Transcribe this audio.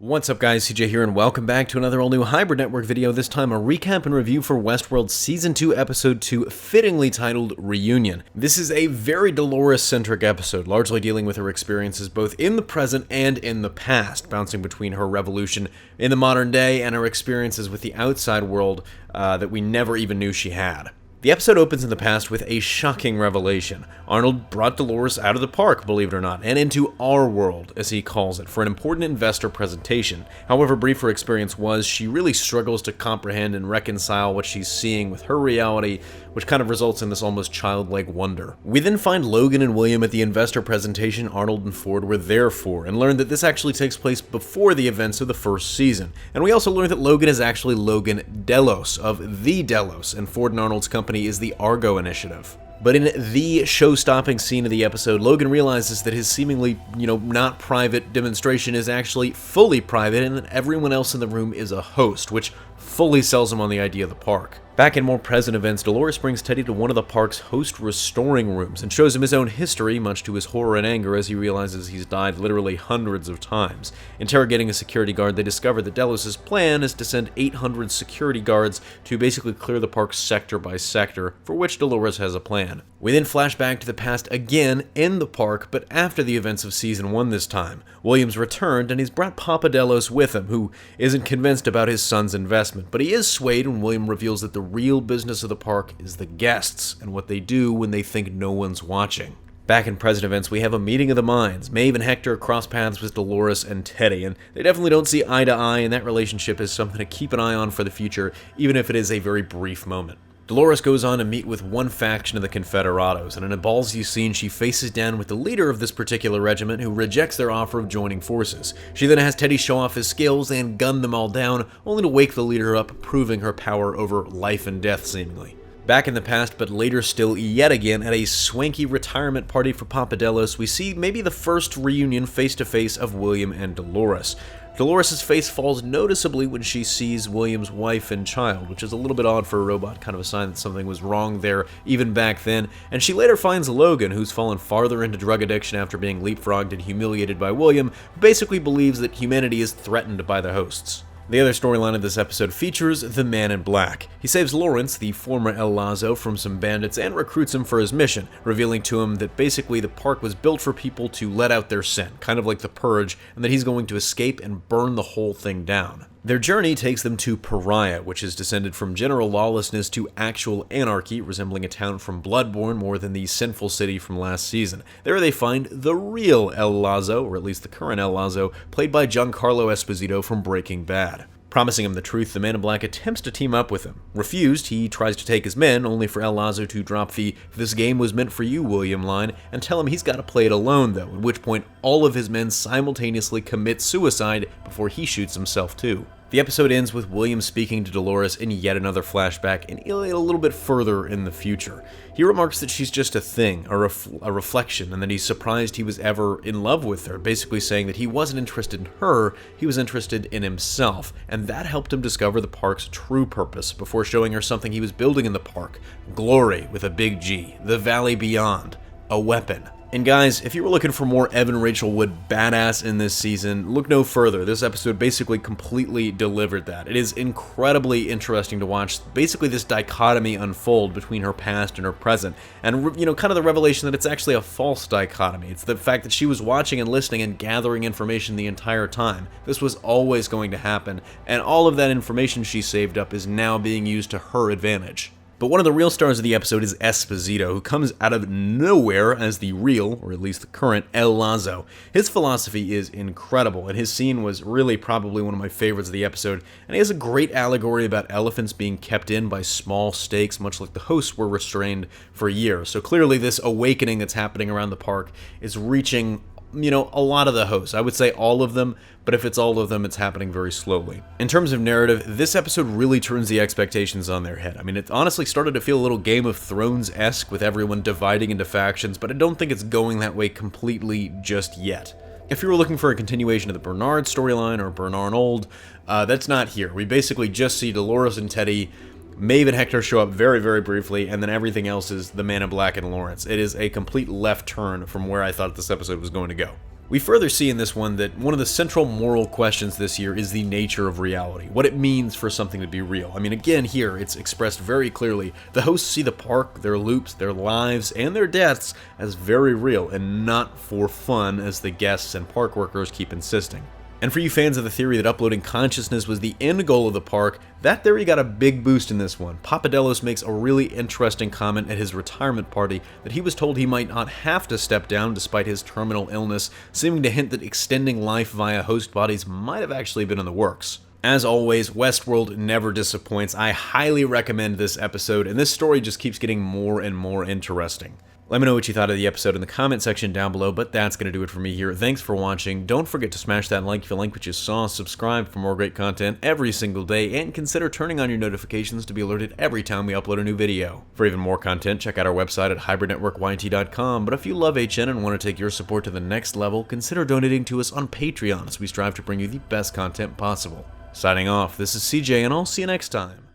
What's up guys, CJ here and welcome back to another all-new Hybrid Network video, this time a recap and review for Westworld Season 2 Episode 2, fittingly titled Reunion. This is a very Dolores-centric episode, largely dealing with her experiences both in the present and in the past, bouncing between her revolution in the modern day and her experiences with the outside world that we never even knew she had. The episode opens in the past with a shocking revelation. Arnold brought Dolores out of the park, believe it or not, and into our world, as he calls it, for an important investor presentation. However brief her experience was, she really struggles to comprehend and reconcile what she's seeing with her reality, which kind of results in this almost childlike wonder. We then find Logan and William at the investor presentation Arnold and Ford were there for, and learn that this actually takes place before the events of the first season. And we also learn that Logan is actually Logan Delos, of the Delos, and Ford and Arnold's company is the Argo Initiative. But in the show-stopping scene of the episode, Logan realizes that his seemingly, not private demonstration is actually fully private and that everyone else in the room is a host, which fully sells him on the idea of the park. Back in more present events, Dolores brings Teddy to one of the park's host restoring rooms and shows him his own history, much to his horror and anger as he realizes he's died literally hundreds of times. Interrogating a security guard, they discover that Delos' plan is to send 800 security guards to basically clear the park sector by sector, for which Dolores has a plan. We then flash back to the past again in the park, but after the events of Season 1 this time. William's returned, and he's brought Papa Delos with him, who isn't convinced about his son's investment, but he is swayed when William reveals that the real business of the park is the guests, and what they do when they think no one's watching. Back in present events, we have a meeting of the minds. Maeve and Hector cross paths with Dolores and Teddy, and they definitely don't see eye to eye, and that relationship is something to keep an eye on for the future, even if it is a very brief moment. Dolores goes on to meet with one faction of the Confederados, and in a ballsy scene she faces down with the leader of this particular regiment who rejects their offer of joining forces. She then has Teddy show off his skills and gun them all down, only to wake the leader up, proving her power over life and death seemingly. Back in the past, but later still yet again, at a swanky retirement party for Papa Delos, we see maybe the first reunion face-to-face of William and Dolores. Dolores' face falls noticeably when she sees William's wife and child, which is a little bit odd for a robot, kind of a sign that something was wrong there even back then, and she later finds Logan, who's fallen farther into drug addiction after being leapfrogged and humiliated by William, who basically believes that humanity is threatened by the hosts. The other storyline of this episode features the Man in Black. He saves Lawrence, the former El Lazo, from some bandits and recruits him for his mission, revealing to him that basically the park was built for people to let out their sin, kind of like the Purge, and that he's going to escape and burn the whole thing down. Their journey takes them to Pariah, which is descended from general lawlessness to actual anarchy, resembling a town from Bloodborne more than the sinful city from last season. There they find the real El Lazo, or at least the current El Lazo, played by Giancarlo Esposito from Breaking Bad. Promising him the truth, the Man in Black attempts to team up with him. Refused, he tries to take his men, only for El Lazo to drop the "this game was meant for you, William" line, and tell him he's got to play it alone though, at which point all of his men simultaneously commit suicide before he shoots himself too. The episode ends with William speaking to Dolores in yet another flashback and a little bit further in the future. He remarks that she's just a thing, a reflection, and that he's surprised he was ever in love with her, basically saying that he wasn't interested in her, he was interested in himself, and that helped him discover the park's true purpose before showing her something he was building in the park. Glory with a big G, the valley beyond, a weapon. And guys, if you were looking for more Evan Rachel Wood badass in this season, look no further. This episode basically completely delivered that. It is incredibly interesting to watch basically this dichotomy unfold between her past and her present. And, kind of the revelation that it's actually a false dichotomy. It's the fact that she was watching and listening and gathering information the entire time. This was always going to happen, and all of that information she saved up is now being used to her advantage. But one of the real stars of the episode is Esposito, who comes out of nowhere as the real, or at least the current, El Lazo. His philosophy is incredible, and his scene was really probably one of my favorites of the episode, and he has a great allegory about elephants being kept in by small stakes, much like the hosts were restrained for years. So clearly this awakening that's happening around the park is reaching a lot of the hosts. I would say all of them, but if it's all of them, it's happening very slowly. In terms of narrative, this episode really turns the expectations on their head. I mean, it honestly started to feel a little Game of Thrones-esque with everyone dividing into factions, but I don't think it's going that way completely just yet. If you were looking for a continuation of the Bernard storyline or Bernard-Old, that's not here. We basically just see Dolores and Teddy. Maeve and Hector show up very, very briefly, and then everything else is the Man in Black and Lawrence. It is a complete left turn from where I thought this episode was going to go. We further see in this one that one of the central moral questions this year is the nature of reality, what it means for something to be real. I mean, again, here it's expressed very clearly. The hosts see the park, their loops, their lives, and their deaths as very real and not for fun, as the guests and park workers keep insisting. And for you fans of the theory that uploading consciousness was the end goal of the park, that theory got a big boost in this one. Papadelos makes a really interesting comment at his retirement party that he was told he might not have to step down despite his terminal illness, seeming to hint that extending life via host bodies might have actually been in the works. As always, Westworld never disappoints. I highly recommend this episode, and this story just keeps getting more and more interesting. Let me know what you thought of the episode in the comment section down below, but that's going to do it for me here. Thanks for watching. Don't forget to smash that like if you like what you saw, subscribe for more great content every single day, and consider turning on your notifications to be alerted every time we upload a new video. For even more content, check out our website at hybridnetworkyt.com, but if you love HN and want to take your support to the next level, consider donating to us on Patreon as we strive to bring you the best content possible. Signing off, this is CJ, and I'll see you next time.